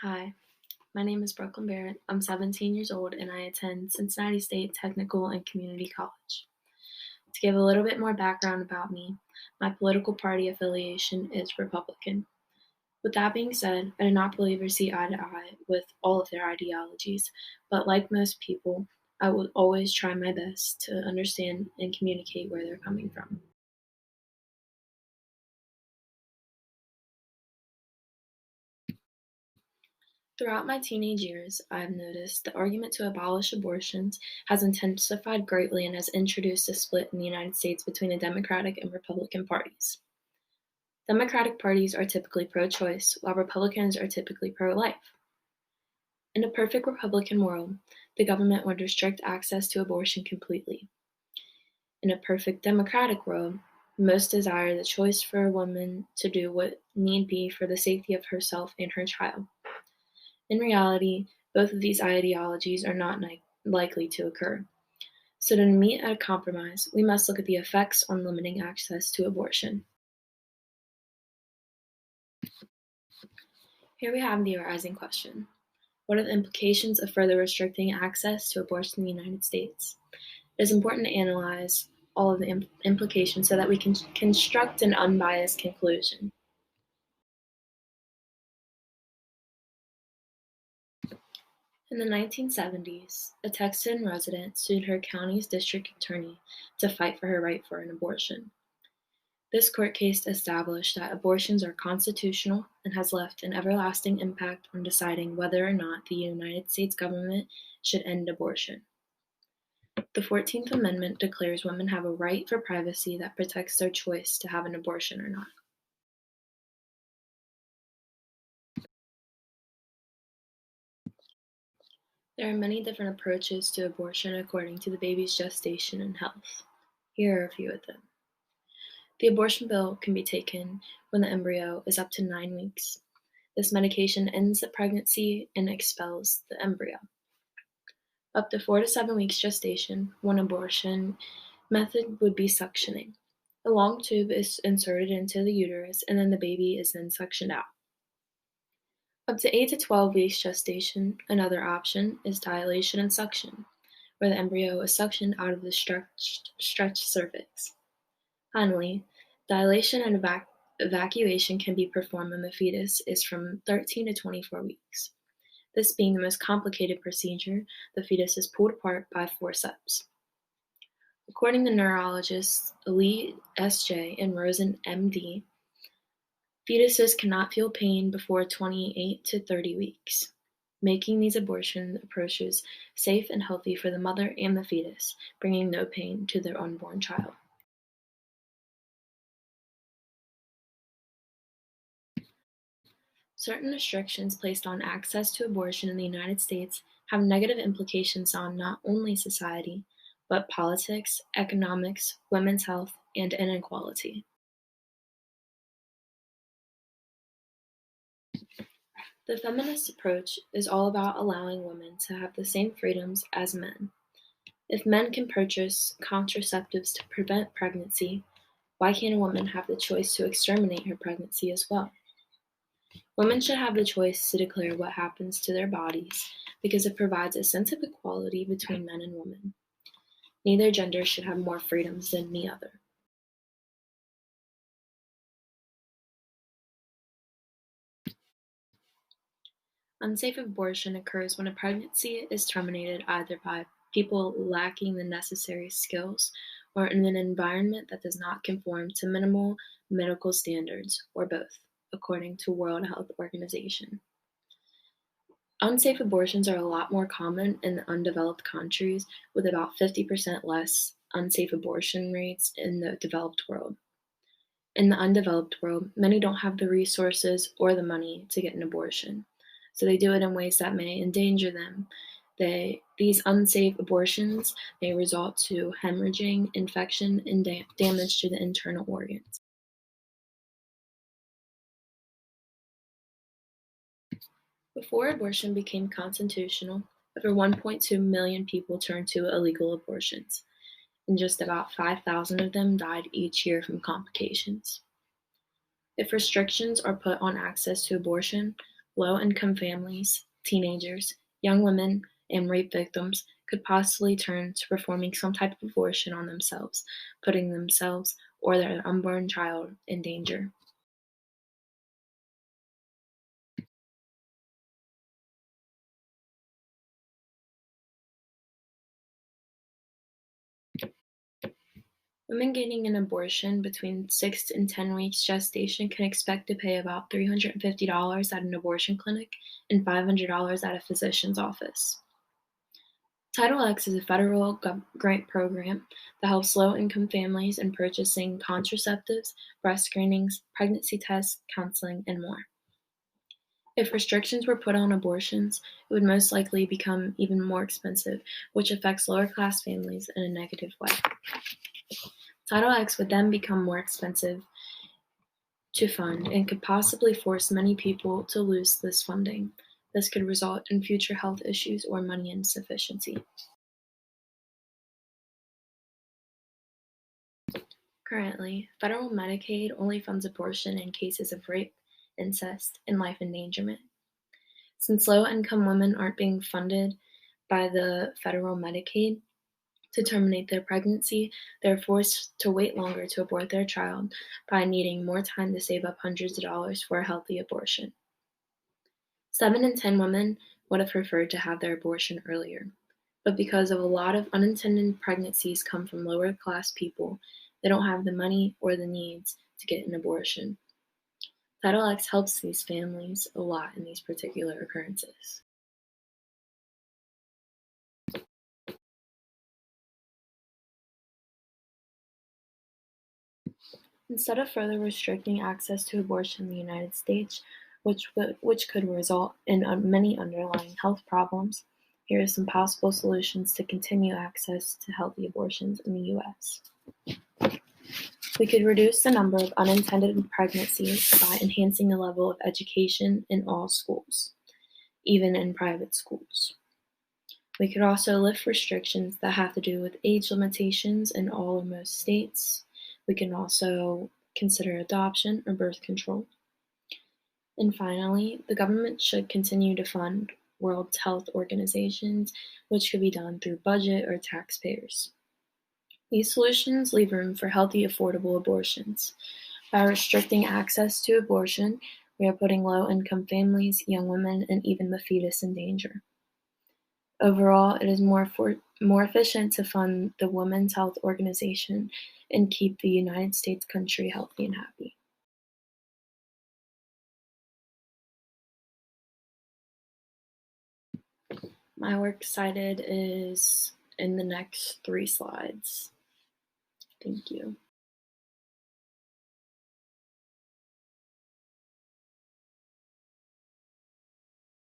Hi, my name is Brooklyn Barrett. I'm 17 years old and I attend Cincinnati State Technical and Community College. To give a little bit more background about me, my political party affiliation is Republican. With that being said, I do not believe or see eye to eye with all of their ideologies, but like most people, I will always try my best to understand and communicate where they're coming from. Throughout my teenage years, I have noticed the argument to abolish abortions has intensified greatly and has introduced a split in the United States between the Democratic and Republican parties. Democratic parties are typically pro-choice, while Republicans are typically pro-life. In a perfect Republican world, the government would restrict access to abortion completely. In a perfect Democratic world, most desire the choice for a woman to do what need be for the safety of herself and her child. In reality, both of these ideologies are not likely to occur. So to meet a compromise, we must look at the effects on limiting access to abortion. Here we have the arising question. What are the implications of further restricting access to abortion in the United States? It is important to analyze all of the implications so that we can construct an unbiased conclusion. In the 1970s, a Texan resident sued her county's district attorney to fight for her right for an abortion. This court case established that abortions are constitutional and has left an everlasting impact on deciding whether or not the United States government should end abortion. The 14th Amendment declares women have a right for privacy that protects their choice to have an abortion or not. There are many different approaches to abortion according to the baby's gestation and health. Here are a few of them. The abortion pill can be taken when the embryo is up to 9 weeks. This medication ends the pregnancy and expels the embryo. Up to 4 to 7 weeks gestation, one abortion method would be suctioning. A long tube is inserted into the uterus and then the baby is then suctioned out. Up to 8 to 12 weeks gestation, another option is dilation and suction, where the embryo is suctioned out of the stretched cervix. Finally, dilation and evacuation can be performed when the fetus is from 13 to 24 weeks. This being the most complicated procedure, the fetus is pulled apart by forceps. According to neurologists Lee S.J. and Rosen M.D., fetuses cannot feel pain before 28 to 30 weeks, making these abortion approaches safe and healthy for the mother and the fetus, bringing no pain to their unborn child. Certain restrictions placed on access to abortion in the United States have negative implications on not only society, but politics, economics, women's health, and inequality. The feminist approach is all about allowing women to have the same freedoms as men. If men can purchase contraceptives to prevent pregnancy, why can't a woman have the choice to exterminate her pregnancy as well? Women should have the choice to declare what happens to their bodies because it provides a sense of equality between men and women. Neither gender should have more freedoms than the other. Unsafe abortion occurs when a pregnancy is terminated either by people lacking the necessary skills or in an environment that does not conform to minimal medical standards, or both, according to World Health Organization. Unsafe abortions are a lot more common in the undeveloped countries, with about 50% less unsafe abortion rates in the developed world. In the undeveloped world, many don't have the resources or the money to get an abortion, so they do it in ways that may endanger them. These unsafe abortions may result to hemorrhaging, infection, and damage to the internal organs. Before abortion became constitutional, over 1.2 million people turned to illegal abortions, and just about 5,000 of them died each year from complications. If restrictions are put on access to abortion, low-income families, teenagers, young women, and rape victims could possibly turn to performing some type of abortion on themselves, putting themselves or their unborn child in danger. Women getting an abortion between 6 and 10 weeks gestation can expect to pay about $350 at an abortion clinic and $500 at a physician's office. Title X is a federal grant program that helps low-income families in purchasing contraceptives, breast screenings, pregnancy tests, counseling, and more. If restrictions were put on abortions, it would most likely become even more expensive, which affects lower-class families in a negative way. Title X would then become more expensive to fund and could possibly force many people to lose this funding. This could result in future health issues or money insufficiency. Currently, federal Medicaid only funds abortion in cases of rape, incest, and life endangerment. Since low-income women aren't being funded by the federal Medicaid to terminate their pregnancy, they're forced to wait longer to abort their child by needing more time to save up hundreds of dollars for a healthy abortion. 7 in 10 women would have preferred to have their abortion earlier, but because of a lot of unintended pregnancies come from lower class people, they don't have the money or the needs to get an abortion. Title X helps these families a lot in these particular occurrences. Instead of further restricting access to abortion in the United States, which could result in many underlying health problems, here are some possible solutions to continue access to healthy abortions in the U.S. We could reduce the number of unintended pregnancies by enhancing the level of education in all schools, even in private schools. We could also lift restrictions that have to do with age limitations in all or most states. We can also consider adoption or birth control. And finally, the government should continue to fund World Health Organizations, which could be done through budget or taxpayers. These solutions leave room for healthy, affordable abortions. By restricting access to abortion, we are putting low-income families, young women, and even the fetus in danger. Overall, it is more efficient to fund the Women's Health Organization and keep the United States country healthy and happy. My works cited is in the next 3 slides. Thank you.